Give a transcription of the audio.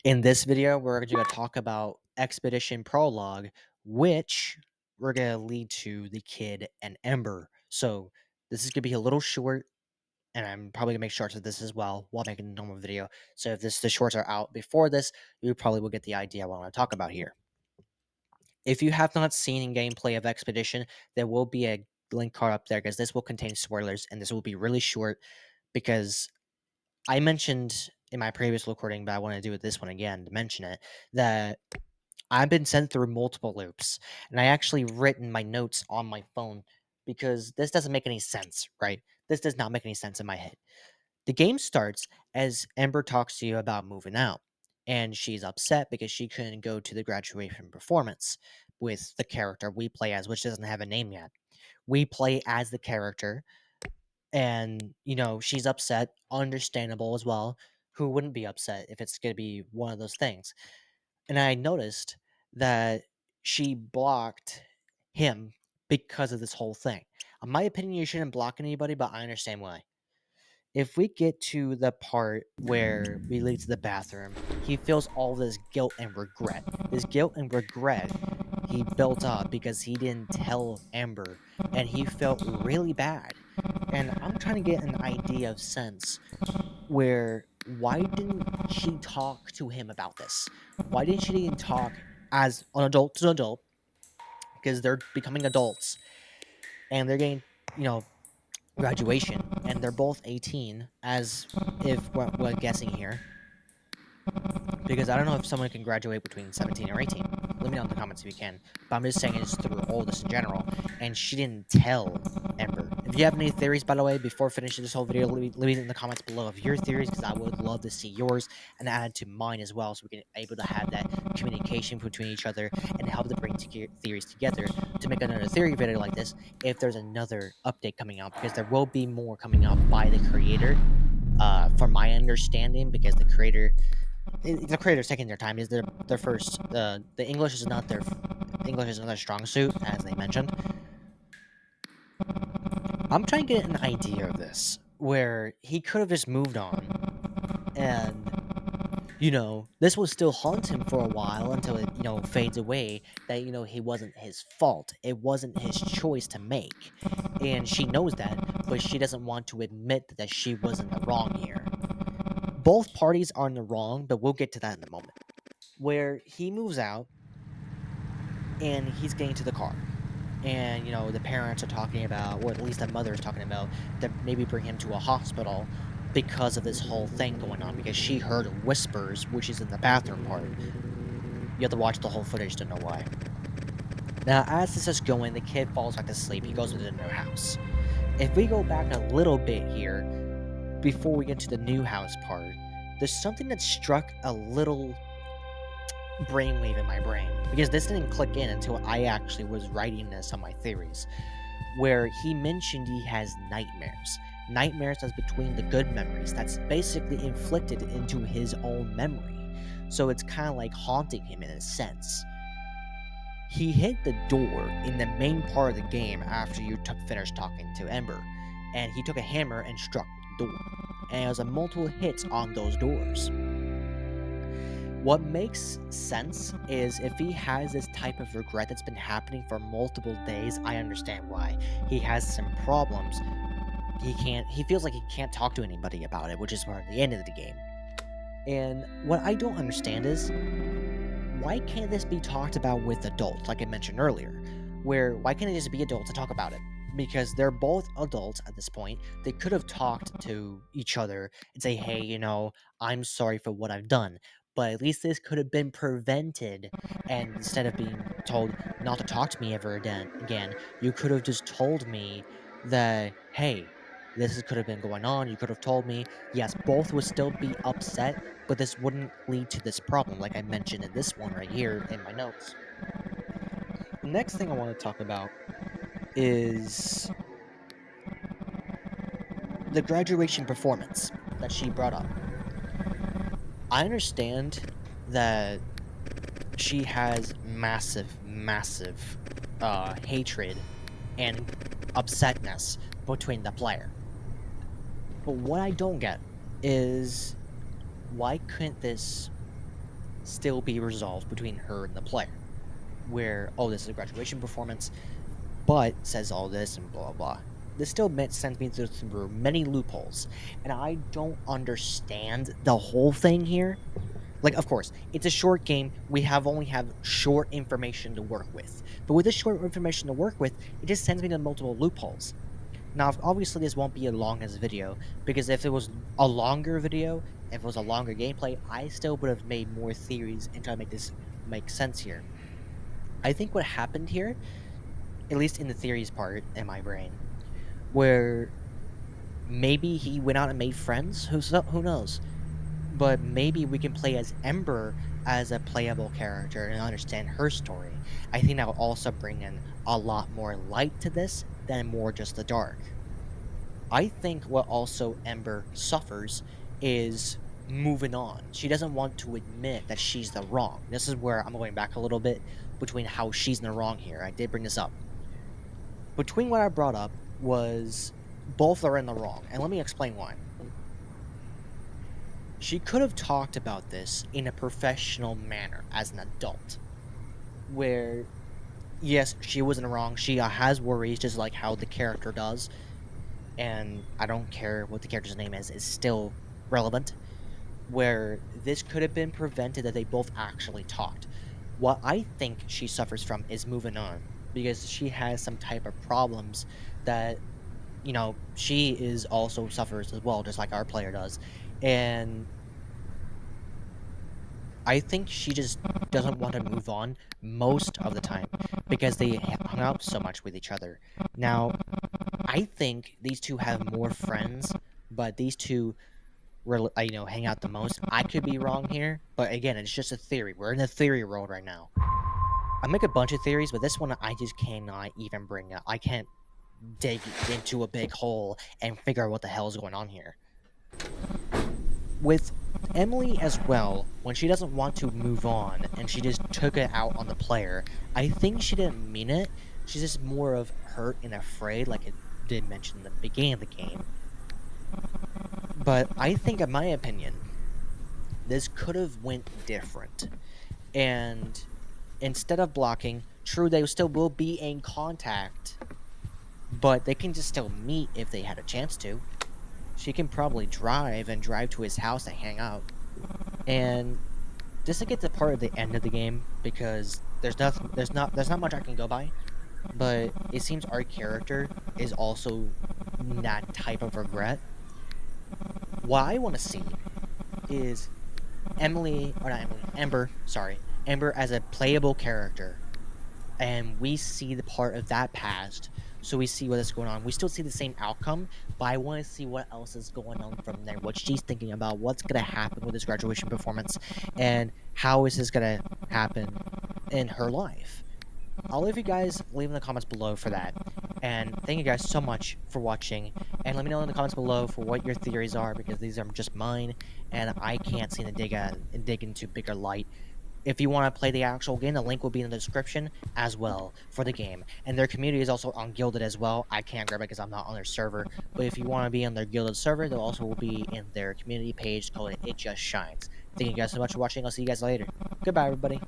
In this video, we're going to talk about Expedition Prologue, which we're going to lead to the kid and Ember. So this is going to be a little short, and I'm probably going to make shorts of this as well while making a normal video. So if the shorts are out before this, you probably will get the idea what I want to talk about here. If you have not seen gameplay of Expedition, there will be a link card up there because this will contain spoilers, and this will be really short because I mentioned in my previous recording, but I want to do it this one again to mention it, that I've been sent through multiple loops, and I actually written my notes on my phone because this doesn't make any sense, right? This does not make any sense in my head. The game starts as Ember talks to you about moving out, and she's upset because she couldn't go to the graduation performance with the character we play as, which doesn't have a name yet. We play as the character, and she's upset, understandable as well. Who wouldn't be upset if it's going to be one of those things? And I noticed that she blocked him because of this whole thing. In my opinion, you shouldn't block anybody, but I understand why. If we get to the part where we lead to the bathroom, he feels all this guilt and regret. This guilt and regret he built up because he didn't tell Amber, and he felt really bad. And I'm trying to get an idea of sense where why didn't she talk to him about this? Why didn't she even talk as an adult to an adult? Because they're becoming adults and they're getting, you know, graduation, and they're both 18, as if we're guessing here. Because I don't know if someone can graduate between 17 or 18. Let me know in the comments if you can. But I'm just saying it's through all this in general. And she didn't tell Ember. If you have any theories, by the way, before finishing this whole video, leave it in the comments below of your theories, because I would love to see yours and add to mine as well, so we can able to have that communication between each other and help to bring theories together to make another theory video like this if there's another update coming out, because there will be more coming out by the creator. From my understanding, because the creators taking their time, is their first the English is not English is not their strong suit, as they mentioned. I'm trying to get an idea of this where he could have just moved on, and this will still haunt him for a while until it fades away, that he wasn't his fault, it wasn't his choice to make, and she knows that, but she doesn't want to admit that she was in the wrong here. Both parties are in the wrong, but we'll get to that in a moment. Where he moves out and he's getting to the car. And, the parents are talking about, or at least the mother is talking about, that maybe bring him to a hospital because of this whole thing going on, because she heard whispers, which is in the bathroom part. You have to watch the whole footage to know why. Now, as this is going, the kid falls back to sleep. He goes to the new house. If we go back a little bit here, before we get to the new house part, there's something that struck a little brainwave in my brain, because this didn't click in until I actually was writing this on my theories, where he mentioned he has nightmares that's between the good memories, that's basically inflicted into his own memory, so it's kind of like haunting him in a sense. He hit the door in the main part of the game after you finished talking to Ember, and he took a hammer and struck the door, and there was a multiple hits on those doors. What makes sense is if he has this type of regret that's been happening for multiple days, I understand why. He has some problems. He feels like he can't talk to anybody about it, which is where the end of the game. And what I don't understand is, why can't this be talked about with adults, like I mentioned earlier? Why can't it just be adults to talk about it? Because they're both adults at this point. They could have talked to each other and say, hey, I'm sorry for what I've done. But at least this could have been prevented. And instead of being told not to talk to me ever again, you could have just told me that, hey, could have been going on. You could have told me, yes, both would still be upset, but this wouldn't lead to this problem, like I mentioned in this one right here in my notes. The next thing I want to talk about is the graduation performance that she brought up. I understand that she has massive hatred and upsetness between the player. But what I don't get is, why couldn't this still be resolved between her and the player. Where, oh, this is a graduation performance, but says all this and blah, blah, blah. This still sends me through many loopholes, and I don't understand the whole thing here. Like, of course, it's a short game. We only have short information to work with. But with this short information to work with, it just sends me to multiple loopholes. Now, obviously, this won't be as long as a video, because if it was a longer video, if it was a longer gameplay, I still would have made more theories and try to make this make sense here. I think what happened here, at least in the theories part in my brain, where maybe he went out and made friends. Who knows? But maybe we can play as Ember as a playable character and understand her story. I think that will also bring in a lot more light to this than more just the dark. I think what also Ember suffers is moving on. She doesn't want to admit that she's the wrong. This is where I'm going back a little bit between how she's in the wrong here. I did bring this up. Between what I brought up was both are in the wrong, and let me explain why. She could have talked about this in a professional manner as an adult, where, yes, she was in the wrong. She has worries, just like how the character does, and I don't care what the character's name is still relevant. Where this could have been prevented that they both actually talked. What I think she suffers from is moving on because she has some type of problems that she is also suffers as well, just like our player does, and I think she just doesn't want to move on most of the time because they hung out so much with each other. Now, I think these two have more friends, but these two hang out the most. I could be wrong here, but again, it's just a theory. We're in the theory world right now. I make a bunch of theories, but this one I just cannot even bring up. I can't dig into a big hole and figure out what the hell is going on here. With Emily as well, when she doesn't want to move on and she just took it out on the player, I think she didn't mean it. She's just more of hurt and afraid, like it did mention in the beginning of the game. But I think, in my opinion, this could have went different. And instead of blocking, true, they still will be in contact, but they can just still meet if they had a chance to. She can probably drive to his house to hang out. And just to get to part of the end of the game, because there's not much I can go by, but it seems our character is also that type of regret. What I want to see is Ember, sorry, Ember as a playable character, and we see the part of that past, so we see what is going on. We still see the same outcome, but I want to see what else is going on from there, what she's thinking about, what's going to happen with this graduation performance, and how is this going to happen in her life. I'll leave you guys leave in the comments below for that. And thank you guys so much for watching. And let me know in the comments below for what your theories are, because these are just mine, and I can't seem to dig into bigger light. If you want to play the actual game, the link will be in the description as well for the game. And their community is also on Guilded as well. I can't grab it because I'm not on their server. But if you want to be on their Guilded server, they'll also will be in their community page called It Just Shines. Thank you guys so much for watching. I'll see you guys later. Goodbye, everybody.